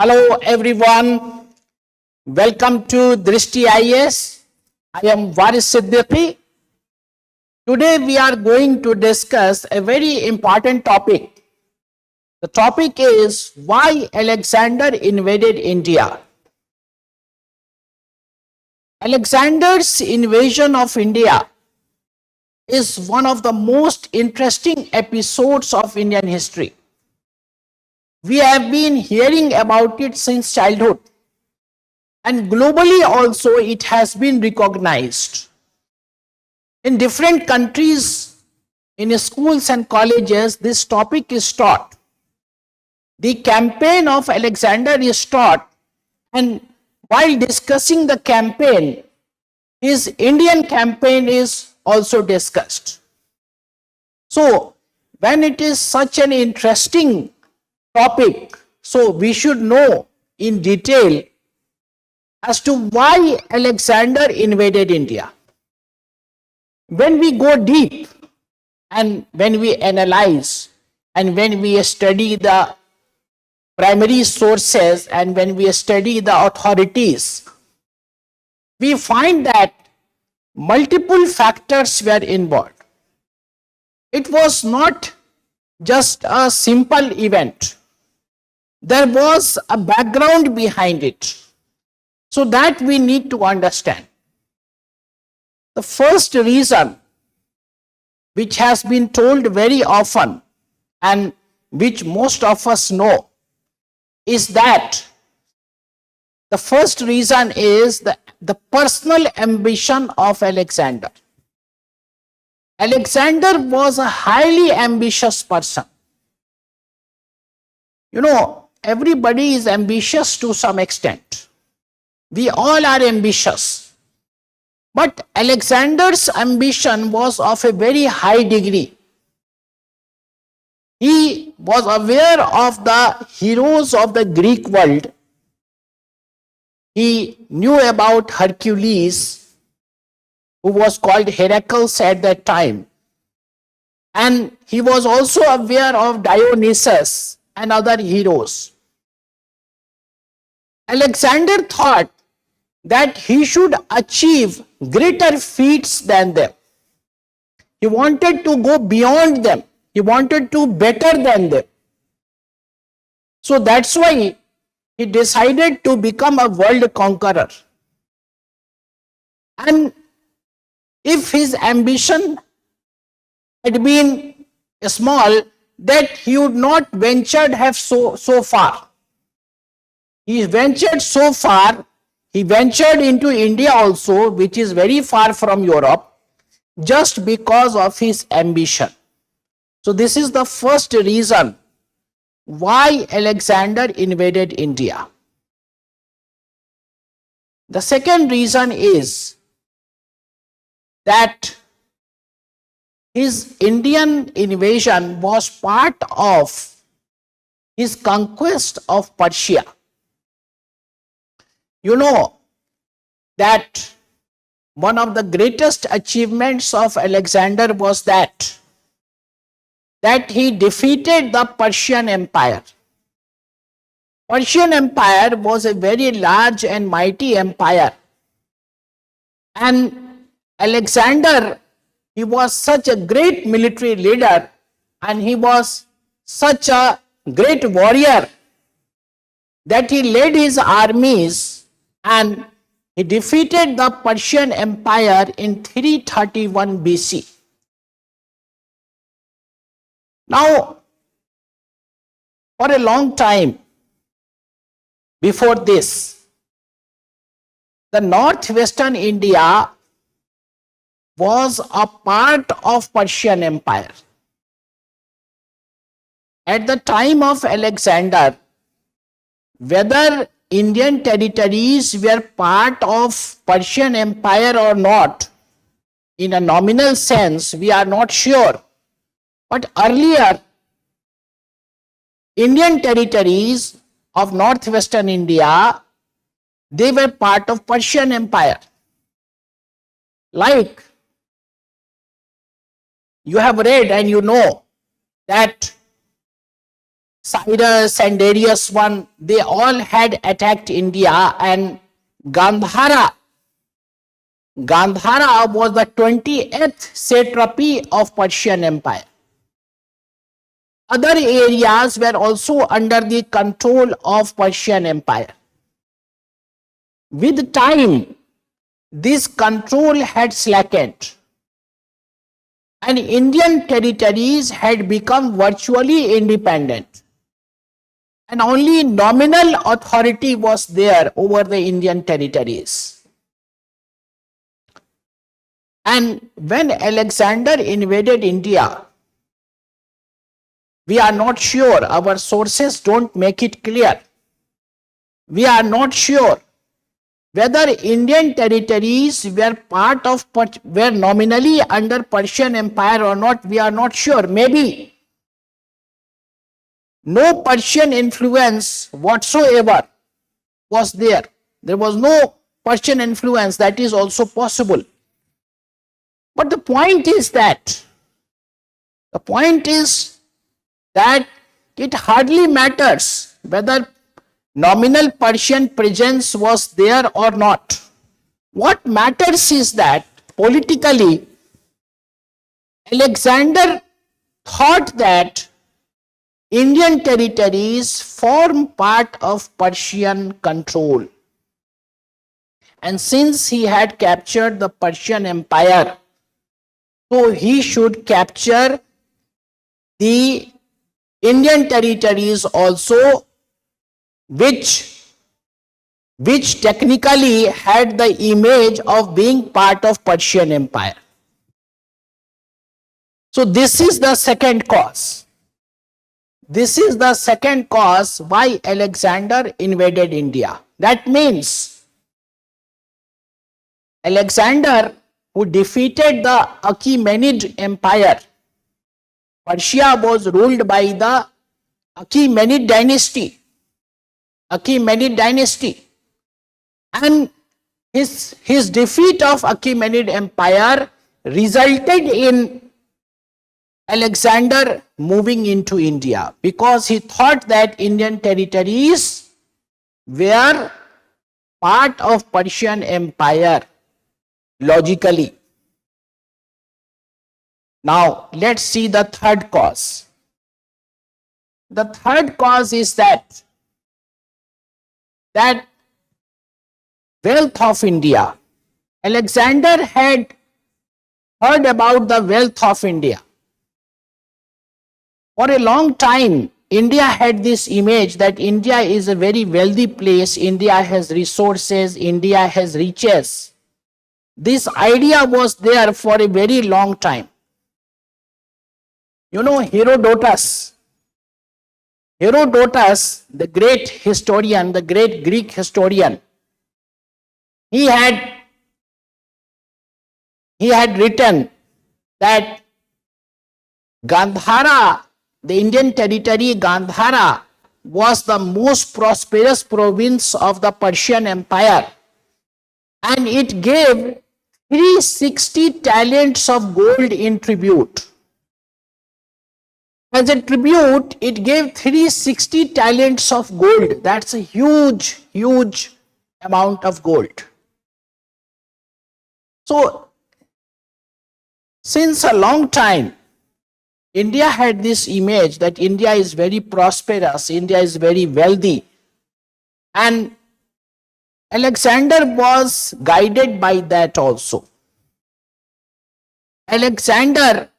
Hello everyone, welcome to Drishti IAS. I am Waris Siddiqui. Today we are going to discuss a very important topic. The topic is why Alexander invaded India. Alexander's invasion of India is one of the most interesting episodes of Indian history. We have been hearing about it since childhood, and globally also it has been recognized. In different countries, in schools and colleges, this topic is taught. The campaign of Alexander is taught, and while discussing the campaign, his Indian campaign is also discussed. So, when it is such an interesting topic, so we should know in detail as to why Alexander invaded India. When we go deep and when we analyze and when we study the primary sources and when we study the authorities, we find that multiple factors were involved. It was not just a simple event. There was a background behind it. So that we need to understand. The first reason, which has been told very often and which most of us know, is that the first reason is the personal ambition of Alexander. Alexander was a highly ambitious person. Everybody is ambitious to some extent. We all are ambitious. But Alexander's ambition was of a very high degree. He was aware of the heroes of the Greek world. He knew about Hercules, who was called Heracles at that time. And he was also aware of Dionysus and other heroes. Alexander thought that he should achieve greater feats than them. He wanted to go beyond them. He wanted to better than them. So that's why he decided to become a world conqueror. And if his ambition had been small, that he would not ventured have so far. He ventured so far. He ventured into India also, which is very far from Europe, just because of his ambition. So this is the first reason why Alexander invaded India. The second reason is that his Indian invasion was part of his conquest of Persia. You know that one of the greatest achievements of Alexander was that he defeated the Persian Empire. Persian Empire was a very large and mighty empire. And Alexander, he was such a great military leader and he was such a great warrior that he led his armies and he defeated the Persian Empire in 331 BC. Now, for a long time before this, the northwestern India was a part of Persian Empire. At the time of Alexander, whether Indian territories were part of Persian Empire or not, in a nominal sense, we are not sure. But earlier, Indian territories of northwestern India, they were part of Persian Empire. Like you have read and you know that Cyrus and Darius I, they all had attacked India, and Gandhara was the 20th satrapy of Persian Empire. Other areas were also under the control of Persian Empire. With time, this control had slackened, and Indian territories had become virtually independent, and only nominal authority was there over the Indian territories. And when Alexander invaded India, we are not sure, our sources don't make it clear. We are not sure whether Indian territories were nominally under Persian Empire or not. We are not sure. Maybe no Persian influence whatsoever was there. There was no Persian influence. That is also possible. But the point is that it hardly matters whether nominal Persian presence was there or not. What matters is that politically, Alexander thought that Indian territories form part of Persian control. And since he had captured the Persian Empire, so he should capture the Indian territories also, which technically had the image of being part of Persian Empire. So this is the second cause. This is the second cause why Alexander invaded India. That means Alexander, who defeated the Achaemenid Empire, Persia was ruled by the Achaemenid dynasty. And his defeat of Achaemenid Empire resulted in Alexander moving into India, because he thought that Indian territories were part of Persian Empire logically. Now let's see the third cause. The third cause is that wealth of India. Alexander had heard about the wealth of India. For a long time, India had this image that India is a very wealthy place, India has resources, India has riches. This idea was there for a very long time. You know, Herodotus, the great historian, the great Greek historian, he had written that Gandhara, the Indian territory Gandhara, was the most prosperous province of the Persian Empire, and it gave 360 talents of gold in tribute. As a tribute, it gave 360 talents of gold. That's a huge, huge amount of gold. So, since a long time, India had this image that India is very prosperous, India is very wealthy, and Alexander was guided by that also. Alexander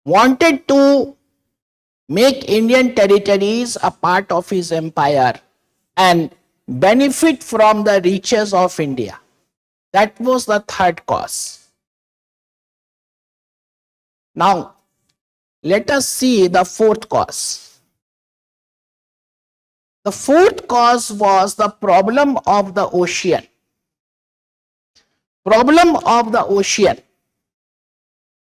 wanted to make Indian territories a part of his empire and benefit from the riches of India. That was the third cause. Now, let us see the fourth cause. The fourth cause was the problem of the ocean. Problem of the ocean.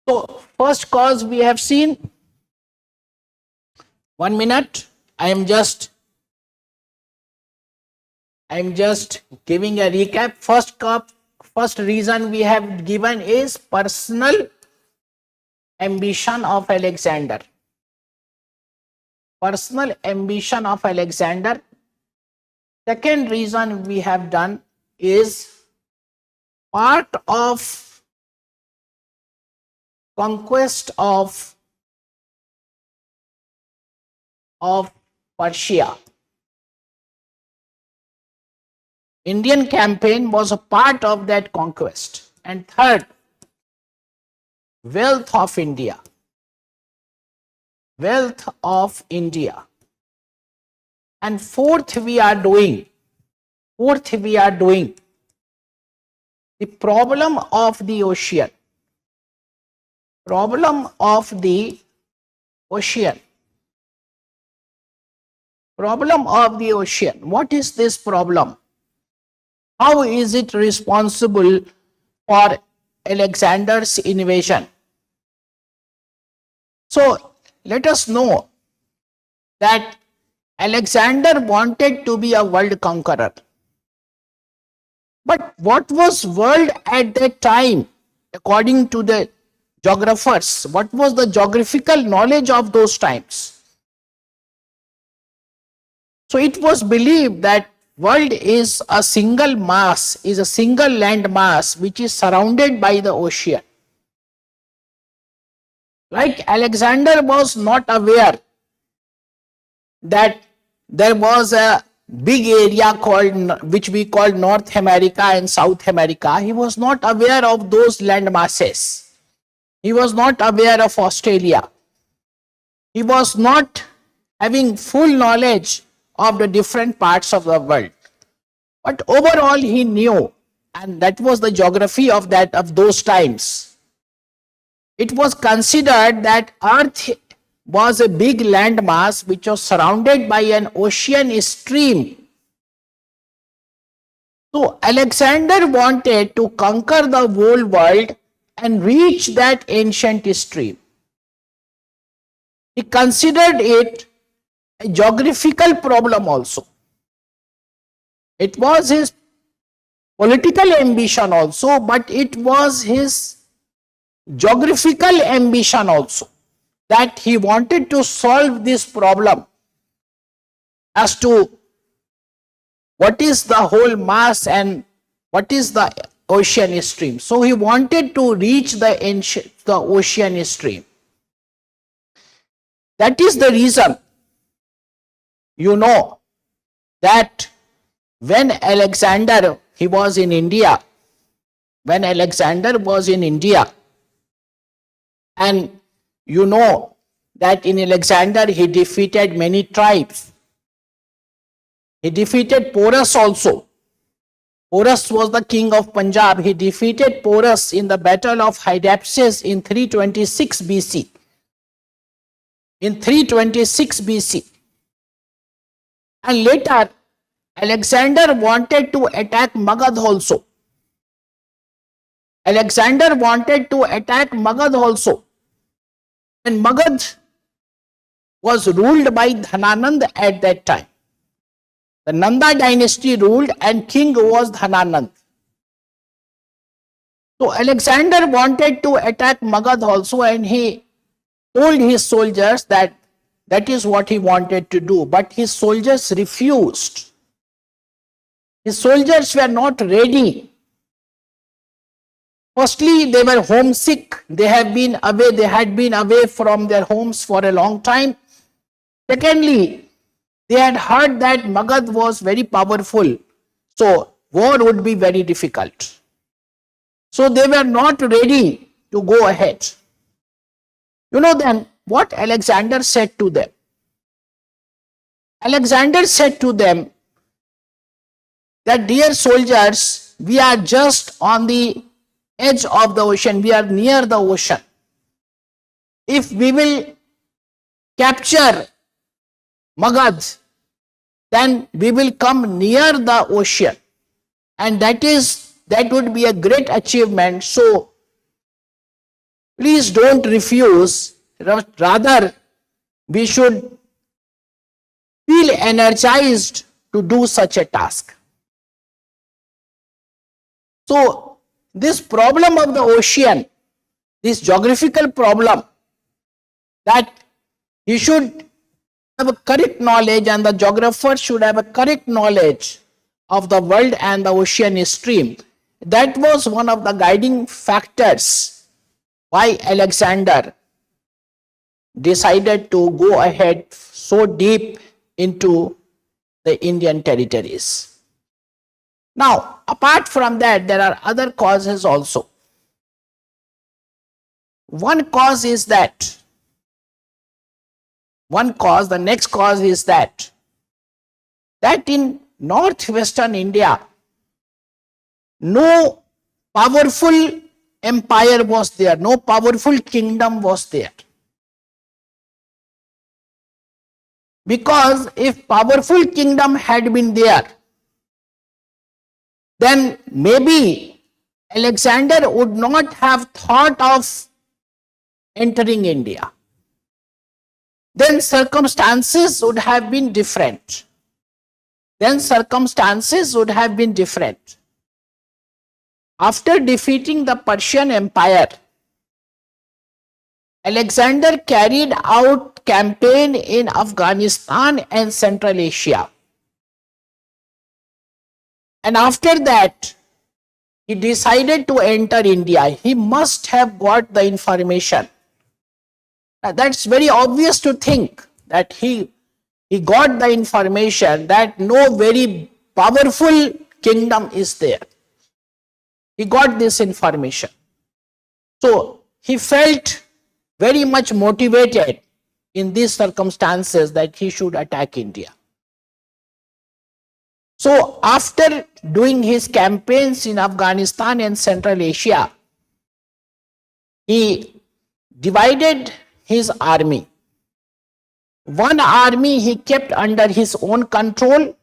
So, first cause we have seen. 1 minute. I am just giving a recap. First reason we have given is personal ambition of Alexander. personal ambition of Alexander. Second reason we have done is part of conquest of Persia. Indian campaign was a part of that conquest. And third, wealth of India. Wealth of India. And fourth we are doing the problem of the ocean. Problem of the ocean. Problem of the ocean. What is this problem? How is it responsible for Alexander's invasion? So let us know that Alexander wanted to be a world conqueror. But what was world at that time, according to the geographers? What was the geographical knowledge of those times? So it was believed that world is a single mass, is a single land mass which is surrounded by the ocean. Like Alexander was not aware that there was a big area called, which we call North America and South America. He was not aware of those land masses. He was not aware of Australia. He was not having full knowledge of the different parts of the world. But overall he knew, and that was the geography of those times. It was considered that Earth was a big landmass which was surrounded by an ocean stream. So Alexander wanted to conquer the whole world and reach that ancient stream. He considered it a geographical problem also. It was his political ambition also, but it was his geographical ambition also, that he wanted to solve this problem as to what is the whole mass and what is the ocean stream. So he wanted to reach the ocean stream. That is the reason, you know, that when Alexander was in India, and you know that in Alexander he defeated many tribes. He defeated Porus also. Porus was the king of Punjab. He defeated Porus in the battle of Hydaspes in 326 BC. In 326 BC. And later, Alexander wanted to attack Magad also. And Magad was ruled by Dhananand at that time. The Nanda dynasty ruled and king was Dhananand. So Alexander wanted to attack Magad also, and he told his soldiers that is what he wanted to do. But his soldiers refused. His soldiers were not ready. Firstly, they were homesick. They had been away from their homes for a long time. Secondly, they had heard that Magad was very powerful, so war would be very difficult. So they were not ready to go ahead. You know then what Alexander said to them? Alexander said to them that, dear soldiers, we are just on the edge of the ocean. We are near the ocean. If we will capture Magad, then we will come near the ocean, and that would be a great achievement. So please don't refuse. Rather, we should feel energized to do such a task. So this problem of the ocean, this geographical problem, that he should have a correct knowledge and the geographers should have a correct knowledge of the world and the ocean stream. That was one of the guiding factors why Alexander decided to go ahead so deep into the Indian territories. Now, apart from that, there are other causes also. The next cause is that in northwestern India, no powerful empire was there, no powerful kingdom was there. Because if powerful kingdom had been there, then maybe Alexander would not have thought of entering India. Then circumstances would have been different. After defeating the Persian Empire, Alexander carried out campaign in Afghanistan and Central Asia. And after that, he decided to enter India. He must have got the information. Now, that's very obvious to think that he got the information that no very powerful kingdom is there. He got this information. So he felt very much motivated in these circumstances that he should attack India. So after doing his campaigns in Afghanistan and Central Asia, he divided his army. One army he kept under his own control,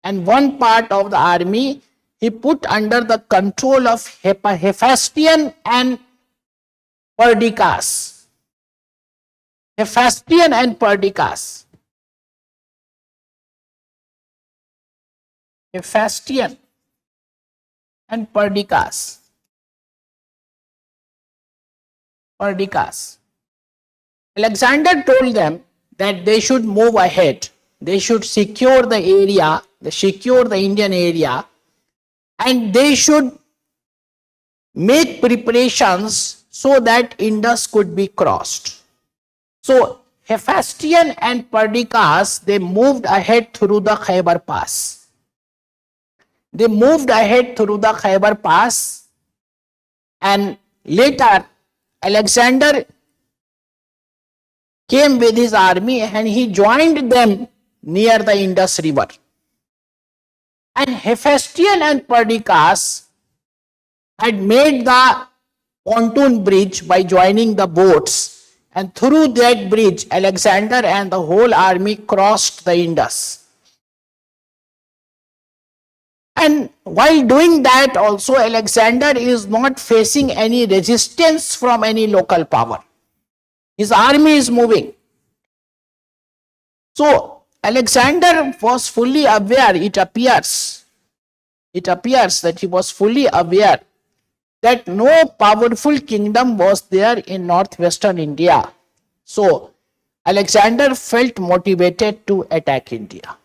and one part of the army he put under the control of Hephaestion and Perdiccas. Hephaestion and Perdiccas. Hephaestion and Perdiccas. Alexander told them that they should move ahead. They should secure the area, secure the Indian area, and they should make preparations so that Indus could be crossed. So Hephaestion and Perdiccas, they moved ahead through the Khyber Pass. And later Alexander came with his army and he joined them near the Indus River. And Hephaestion and Perdiccas had made the pontoon bridge by joining the boats, and through that bridge Alexander and the whole army crossed the Indus. And while doing that also, Alexander is not facing any resistance from any local power. His army is moving. So Alexander was fully aware, it appears that he was fully aware that no powerful kingdom was there in northwestern India. So Alexander felt motivated to attack India.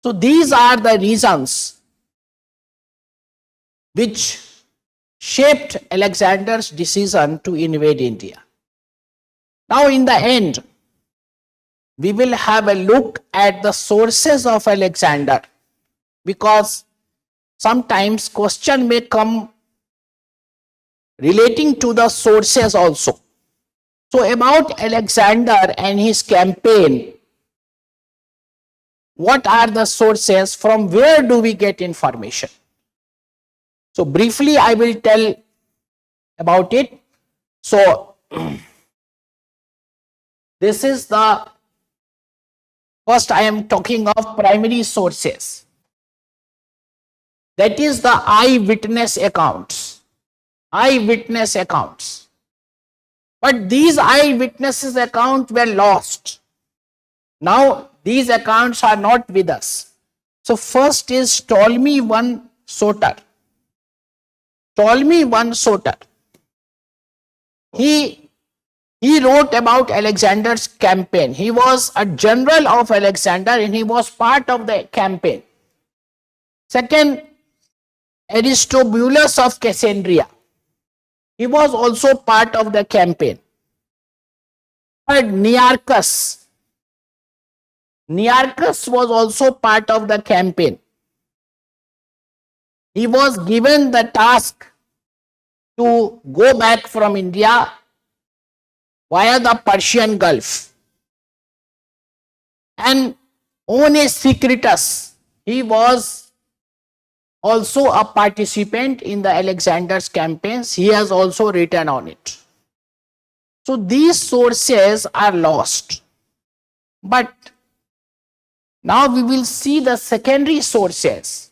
So these are the reasons which shaped Alexander's decision to invade India. Now in the end, we will have a look at the sources of Alexander, because sometimes question may come relating to the sources also. So about Alexander and his campaign, what are the sources? From where do we get information? So briefly I will tell about it. So this is the first, I am talking of primary sources. That is the eyewitness accounts. But these eyewitnesses accounts were lost. Now these accounts are not with us. So first is Ptolemy I Soter. He He wrote about Alexander's campaign. He was a general of Alexander and he was part of the campaign. Second, Aristobulus of Caesarea. He was also part of the campaign. Third, Nearchus. Nearchus was also part of the campaign. He was given the task to go back from India via the Persian Gulf. And Onesicritus, he was also a participant in the Alexander's campaigns. He has also written on it. So these sources are lost. But now we will see the secondary sources.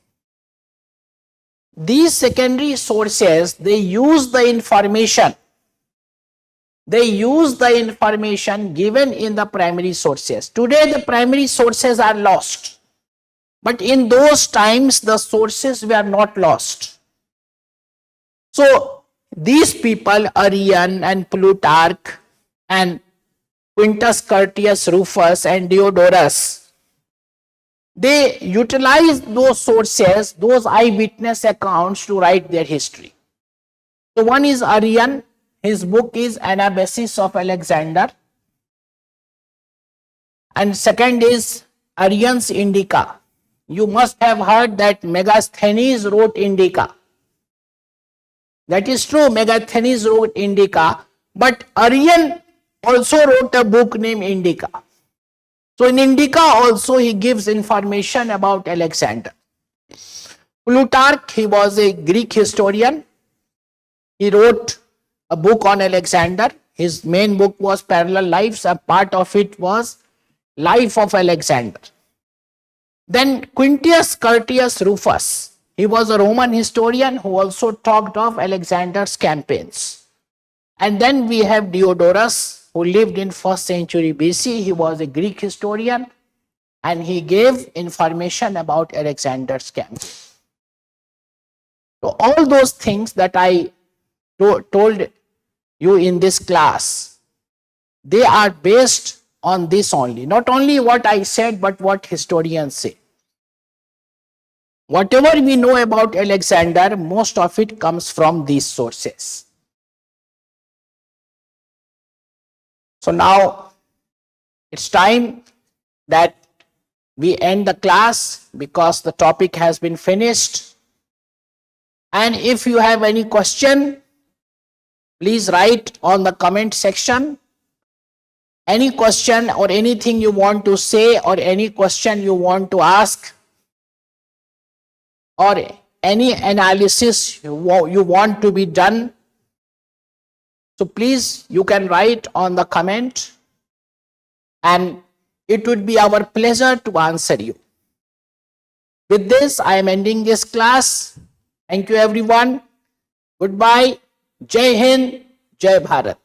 These secondary sources, they use the information. They use the information given in the primary sources. Today the primary sources are lost. But in those times the sources were not lost. So these people, Arrian and Plutarch and Quintus Curtius Rufus and Diodorus, they utilize those sources, those eyewitness accounts to write their history. So one is Arrian, his book is Anabasis of Alexander. And second is Arrian's Indica. You must have heard that Megasthenes wrote Indica. That is true, Megasthenes wrote Indica, but Arrian also wrote a book named Indica. So in Indica also he gives information about Alexander. Plutarch, he was a Greek historian. He wrote a book on Alexander. His main book was Parallel Lives. A part of it was Life of Alexander. Then Quintus Curtius Rufus, he was a Roman historian who also talked of Alexander's campaigns. And then we have Diodorus, who lived in 1st century BC. He was a Greek historian and he gave information about Alexander's campaign. So all those things that I told you in this class, they are based on this only. Not only what I said, but what historians say. Whatever we know about Alexander, most of it comes from these sources. So now it's time that we end the class because the topic has been finished. And if you have any question, please write on the comment section. Any question or anything you want to say or any question you want to ask or any analysis you want to be done. So please, you can write on the comment and it would be our pleasure to answer you. With this, I am ending this class. Thank you everyone. Goodbye. Jai Hind, Jai Bharat.